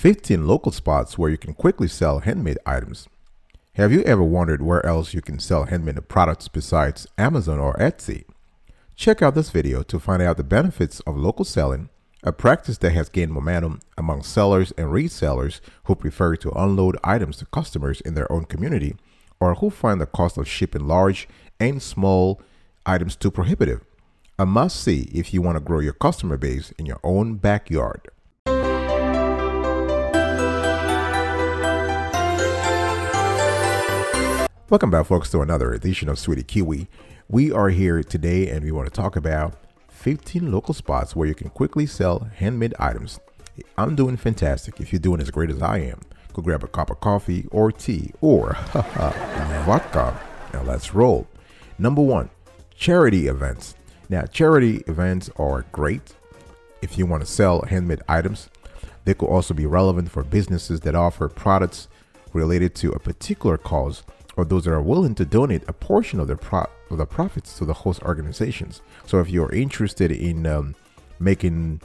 15 local spots where you can quickly sell handmade items. Have you ever wondered where else you can sell handmade products besides Amazon or Etsy? Check out this video to find out the benefits of local selling, a practice that has gained momentum among sellers and resellers who prefer to unload items to customers in their own community, or who find the cost of shipping large and small items too prohibitive. A must-see if you want to grow your customer base in your own backyard. Welcome back, folks, to another edition of Sweetie Kiwi. We are here today and we want to talk about 15 local spots where you can quickly sell handmade items. I'm doing fantastic. If you're doing as great as I am, go grab a cup of coffee or tea or vodka. Now let's roll. Number one, charity events. Now, charity events are great if you want to sell handmade items. They could also be relevant for businesses that offer products related to a particular cause, or those that are willing to donate a portion of the profits to the host organizations. So if you're interested in making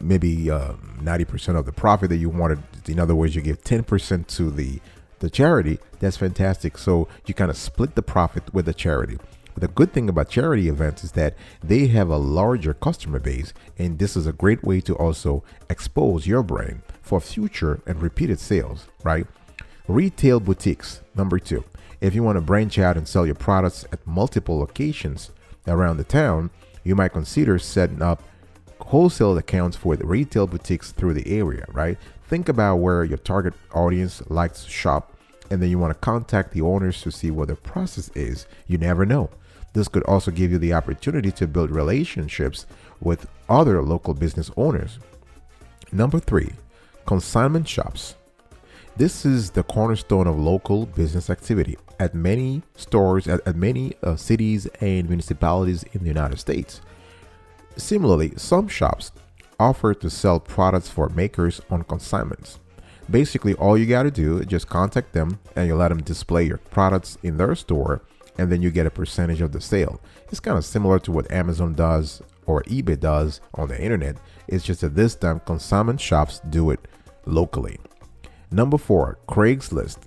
maybe 90% of the profit that you wanted, in other words, you give 10% to the charity, that's fantastic. So you kind of split the profit with the charity. But the good thing about charity events is that they have a larger customer base, and this is a great way to also expose your brand for future and repeated sales, right? Retail boutiques, number two. If you want to branch out and sell your products at multiple locations around the town, you might consider setting up wholesale accounts for the retail boutiques through the area, right? Think about where your target audience likes to shop, and then you want to contact the owners to see what the process is. You never know. This could also give you the opportunity to build relationships with other local business owners. Number three, consignment shops. This is the cornerstone of local business activity at many stores, at many cities and municipalities in the United States. Similarly, some shops offer to sell products for makers on consignments. Basically, all you got to do is just contact them and you let them display your products in their store, and then you get a percentage of the sale. It's kind of similar to what Amazon does or eBay does on the internet. It's just that this time consignment shops do it locally. Number four, CRAIGSLIST.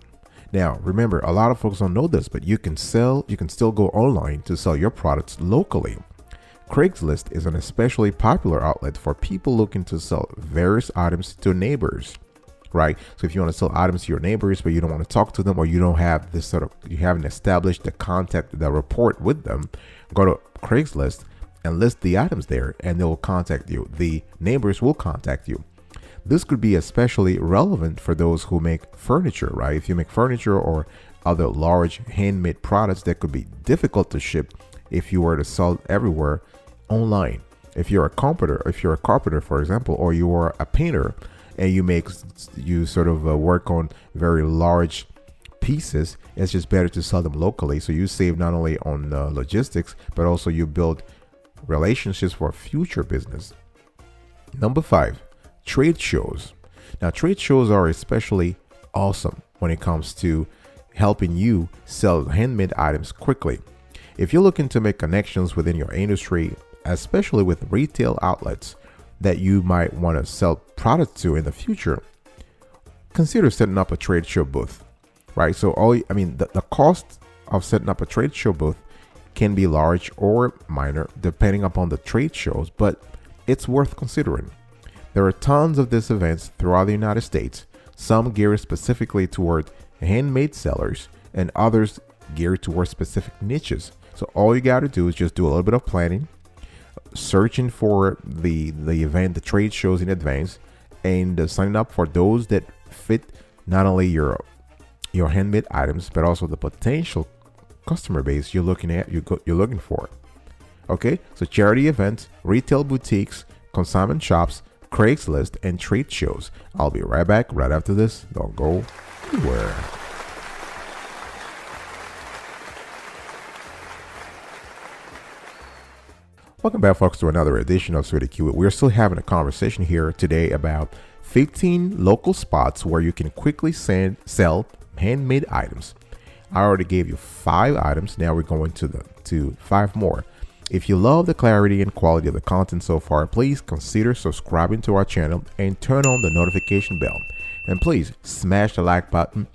Now, remember, a lot of folks don't know this, but you can still go online to sell your products locally. CRAIGSLIST is an especially popular outlet for people looking to sell various items to neighbors, right? So if you want to sell items to your neighbors, but you don't want to talk to them, or you don't have this you haven't established the rapport with them, go to CRAIGSLIST and list the items there, and they will contact you. The neighbors will contact you. This could be especially relevant for those who make furniture, right? If you make furniture or other large handmade products that could be difficult to ship if you were to sell everywhere online. If you're a carpenter, for example, or you are a painter and you sort of work on very large pieces, it's just better to sell them locally. So you save not only on logistics, but also you build relationships for future business. Number five, trade shows. Now, trade shows are especially awesome when it comes to helping you sell handmade items quickly. If you're looking to make connections within your industry, especially with retail outlets that you might want to sell products to in the future, consider setting up a trade show booth, right? So the cost of setting up a trade show booth can be large or minor depending upon the trade shows, but it's worth considering. There are tons of these events throughout the United States, some geared specifically toward handmade sellers and others geared towards specific niches. So all you got to do is just do a little bit of planning, searching for the event, the trade shows in advance, and signing up for those that fit not only your handmade items, but also the potential customer base you're looking for. Okay, so charity events, retail boutiques, consignment shops, CRAIGSLIST, and trade shows. I'll be right back right after this. Don't go anywhere. Welcome back, folks, to another edition of Sweetie Kiwi. We're still having a conversation here today about 15 local spots where you can quickly sell handmade items. I already gave you 5 items. Now we're going to 5 more. If you love the clarity and quality of the content so far, please consider subscribing to our channel and turn on the notification bell. And please smash the like button,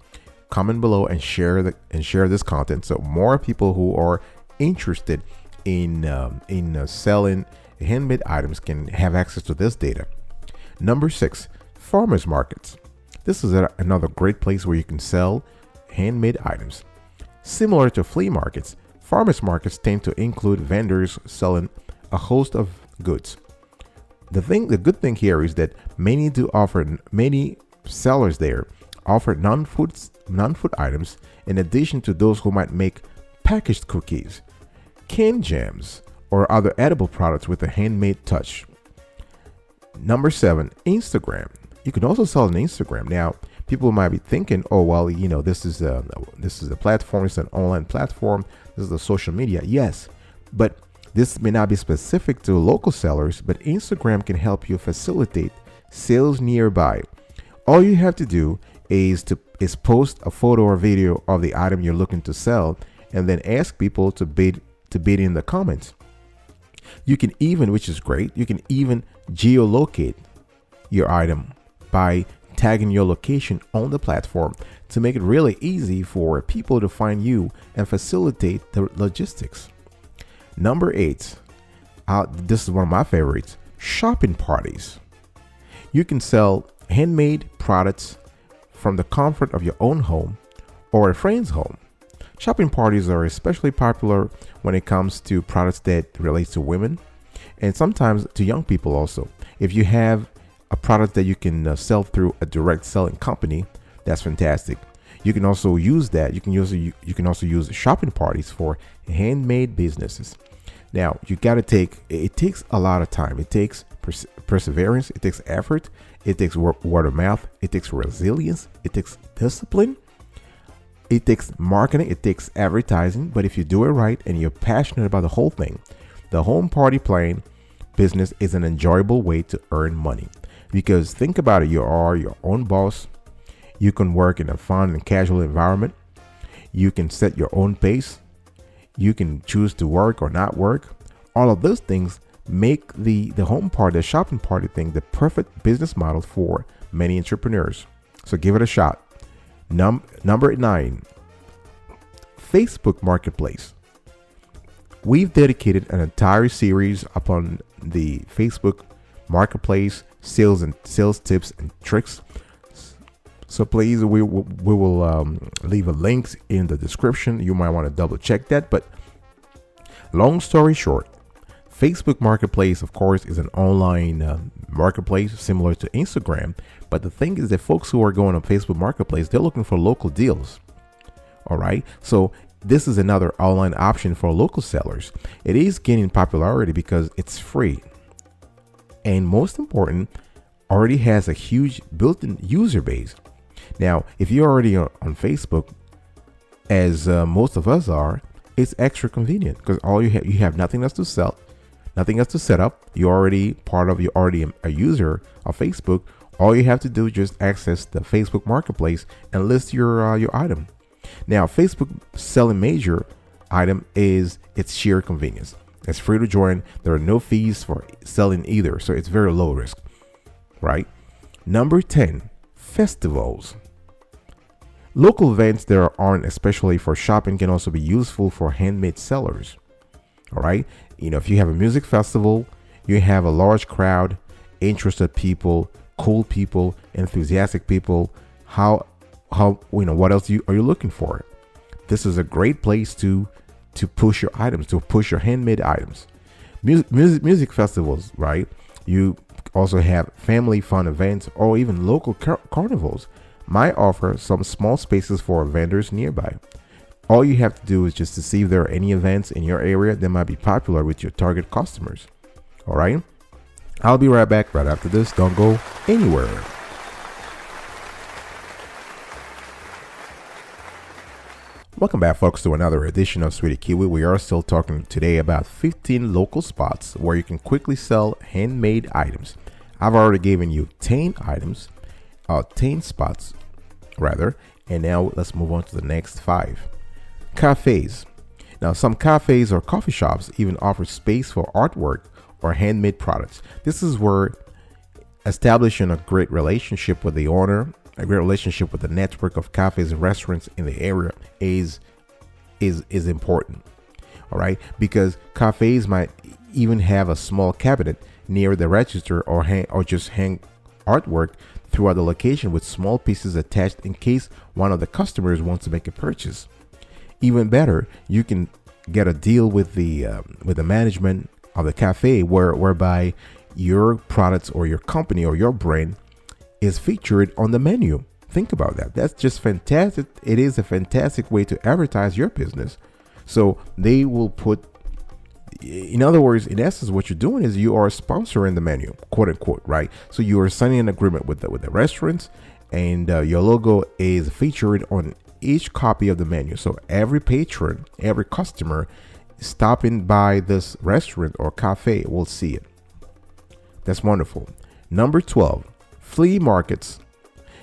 comment below, and share this content so more people who are interested in selling handmade items can have access to this data. Number 6, farmers markets. This is another great place where you can sell handmade items. Similar to flea markets, farmers markets tend to include vendors selling a host of goods. The good thing here is that many sellers there offer non-food items in addition to those who might make packaged cookies, canned jams, or other edible products with a handmade touch. Number 7, Instagram. You can also sell on Instagram. Now, people might be thinking, oh, well, this is a platform, it's an online platform, this is a social media. Yes, but this may not be specific to local sellers, but Instagram can help you facilitate sales nearby. All you have to do is post a photo or video of the item you're looking to sell, and then ask people to bid in the comments. You can even, which is great, you can even geolocate your item by tagging your location on the platform to make it really easy for people to find you and facilitate the logistics. Number 8, this is one of my favorites, shopping parties. You can sell handmade products from the comfort of your own home or a friend's home. Shopping parties are especially popular when it comes to products that relate to women and sometimes to young people also. If you have a product that you can sell through a direct selling company, that's fantastic. You can also use that. You can also use shopping parties for handmade businesses. Now, it takes a lot of time. It takes perseverance. It takes effort. It takes word of mouth. It takes resilience. It takes discipline. It takes marketing. It takes advertising. But if you do it right and you're passionate about the whole thing, the home party planning business is an enjoyable way to earn money. Because think about it, you are your own boss. You can work in a fun and casual environment. You can set your own pace. You can choose to work or not work. All of those things make the home party, the shopping party thing, the perfect business model for many entrepreneurs. So give it a shot. Number 9, Facebook Marketplace. We've dedicated an entire series upon the Facebook Marketplace sales tips and tricks. So please, we will leave a link in the description. You might want to double check that. But long story short, Facebook Marketplace, of course, is an online marketplace similar to Instagram. But the thing is that folks who are going on Facebook Marketplace, they're looking for local deals. All right. So this is another online option for local sellers. It is gaining popularity because it's free. And most important, already has a huge built-in user base. Now, if you're already on Facebook, as most of us are, it's extra convenient because you have nothing else to sell, nothing else to set up. You're already a user of Facebook. All you have to do is just access the Facebook Marketplace and list your item. Now, Facebook selling major item is its sheer convenience. It's free to join. There are no fees for selling either, so it's very low risk, right? Number 10, festivals. Local events that aren't especially for shopping can also be useful for handmade sellers. All right. If you have a music festival, you have a large crowd, interested people, cool people, enthusiastic people. What else are you looking for? This is a great place to push your items, to push your handmade items. Music festivals, right? You also have family fun events or even local carnivals might offer some small spaces for vendors nearby. All you have to do is just to see if there are any events in your area that might be popular with your target customers. All right. I'll be right back right after this. Don't go anywhere. Welcome back, folks, to another edition of Sweetie Kiwi. We are still talking today about 15 local spots where you can quickly sell handmade items. I've already given you 10 spots, and now let's move on to the next 5. Cafes. Now, some cafes or coffee shops even offer space for artwork or handmade products. This is where establishing a great relationship with the owner a great relationship with the network of cafes and restaurants in the area is important. All right, because cafes might even have a small cabinet near the register or just hang artwork throughout the location with small pieces attached in case one of the customers wants to make a purchase. Even better, you can get a deal with the management of the cafe whereby your products or your company or your brand is featured on the menu. Think about that. That's just fantastic. It is a fantastic way to advertise your business. So they will put, in other words, in essence, what you're doing is you are sponsoring the menu, quote unquote, right? So you are signing an agreement with the restaurants, and your logo is featured on each copy of the menu. So every patron, every customer stopping by this restaurant or cafe will see it. That's wonderful. Number 12, flea markets.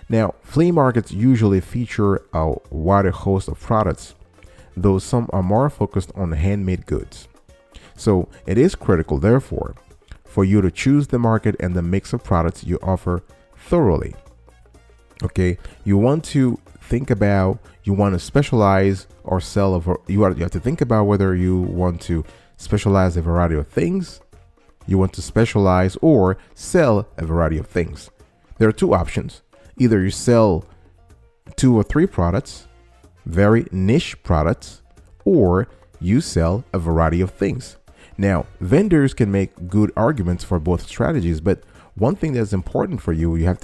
Now, flea markets usually feature a wider host of products, though some are more focused on handmade goods. So it is critical, therefore, for you to choose the market and the mix of products you offer thoroughly. Okay, you want to think about, you want to specialize or sell you have to think about whether you want to specialize a variety of things, you want to specialize or sell a variety of things. There are two options. Either you sell 2 or 3 products, very niche products, or you sell a variety of things. Now, vendors can make good arguments for both strategies, but one thing that's important for you, you have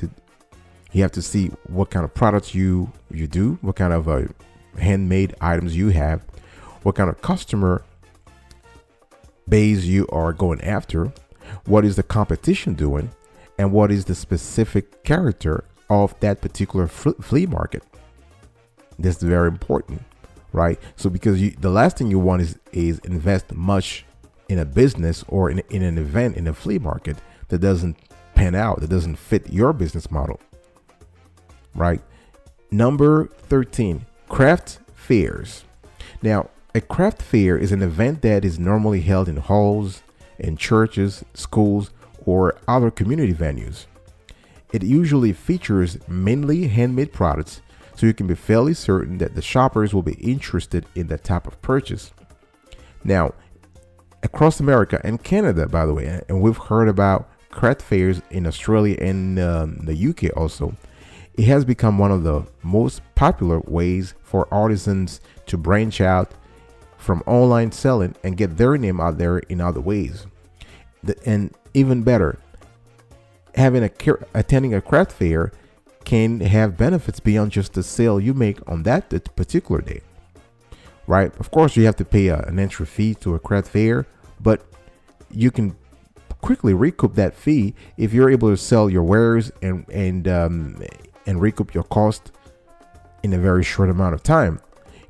to see what kind of products you do, what kind of handmade items you have, what kind of customer base you are going after, what is the competition doing, and what is the specific character of that particular flea market. This is very important, right? So because the last thing you want is invest much in a business or in an event in a flea market that doesn't pan out, that doesn't fit your business model, right? Number 13, craft fairs. Now, a craft fair is an event that is normally held in halls, in churches, schools, or other community venues. It usually features mainly handmade products, so you can be fairly certain that the shoppers will be interested in that type of purchase. Now, across America and Canada, by the way, and we've heard about craft fairs in Australia and the UK also, it has become one of the most popular ways for artisans to branch out from online selling and get their name out there in other ways. And even better, attending a craft fair can have benefits beyond just the sale you make on that particular day, right? Of course, you have to pay an entry fee to a craft fair, but you can quickly recoup that fee if you're able to sell your wares and recoup your cost in a very short amount of time.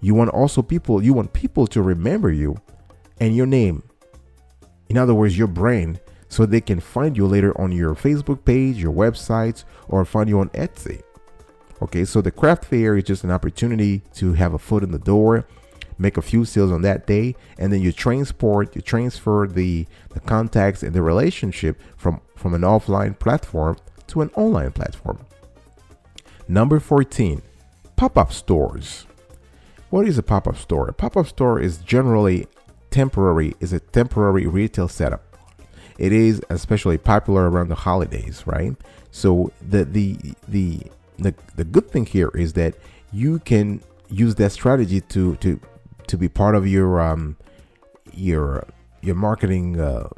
You want people to remember you and your name. In other words, your brand, so they can find you later on your Facebook page, your websites, or find you on Etsy. Okay, so the craft fair is just an opportunity to have a foot in the door, make a few sales on that day, and then you transfer the contacts and the relationship from an offline platform to an online platform. Number 14, pop-up stores. What is a pop-up store? A pop-up store is generally a temporary retail setup. It is especially popular around the holidays, right? So the good thing here is that you can use that strategy to be part of your marketing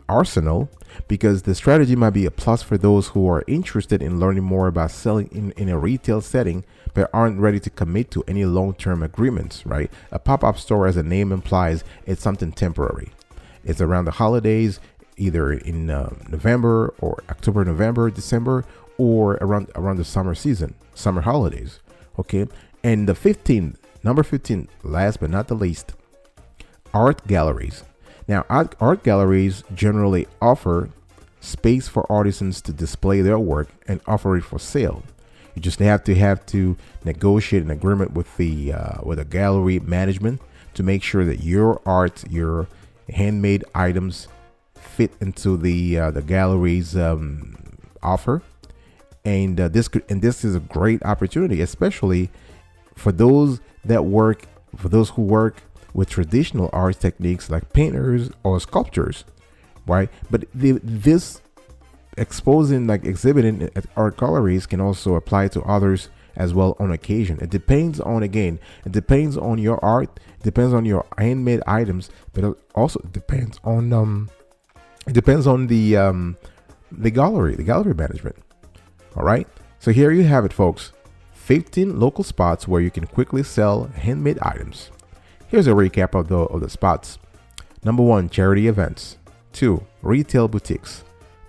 arsenal, because the strategy might be a plus for those who are interested in learning more about selling in a retail setting but aren't ready to commit to any long-term agreements, right? A pop-up store, as the name implies, it's something temporary. It's around the holidays, either in November or October, November, December, or around the summer season, summer holidays. Okay. And number 15, last but not the least, art galleries. Now, art galleries generally offer space for artisans to display their work and offer it for sale. You just have to negotiate an agreement with a gallery management to make sure that your art, your handmade items fit into the gallery's offer, And this is a great opportunity, especially for those who work with traditional art techniques like painters or sculptors, right? But this exposing, like exhibiting at art galleries, can also apply to others as well on occasion. It depends on your art, depends on your handmade items, but it also depends on the gallery management. All right, so here you have it, folks. 15 local spots where you can quickly sell handmade items. Here's a recap of the spots. Number 1, charity events. 2, retail boutiques.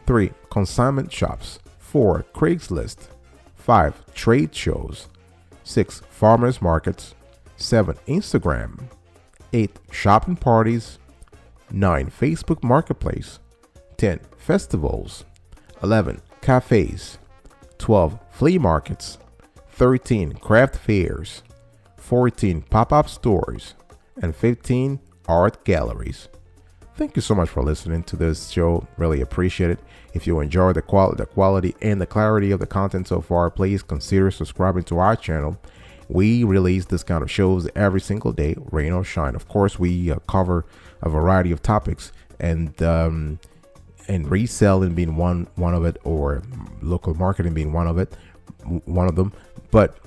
3, consignment shops. 4, CRAIGSLIST. 5, trade shows. 6, farmers markets. 7, Instagram. 8, shopping parties. 9, Facebook Marketplace. 10, festivals. 11, cafes. 12, flea markets. 13, craft fairs. 14, pop-up stores. And 15, art galleries. Thank you so much for listening to this show. Really appreciate it. If you enjoy the quality and the clarity of the content so far, please consider subscribing to our channel. We release this kind of shows every single day, rain or shine. Of course, we cover a variety of topics, and reselling being one of it, or local marketing being one of them. But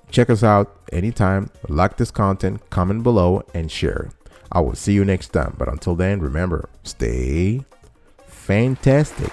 check us out anytime. Like this content, comment below, and share. I will see you next time. But until then, remember, stay fantastic.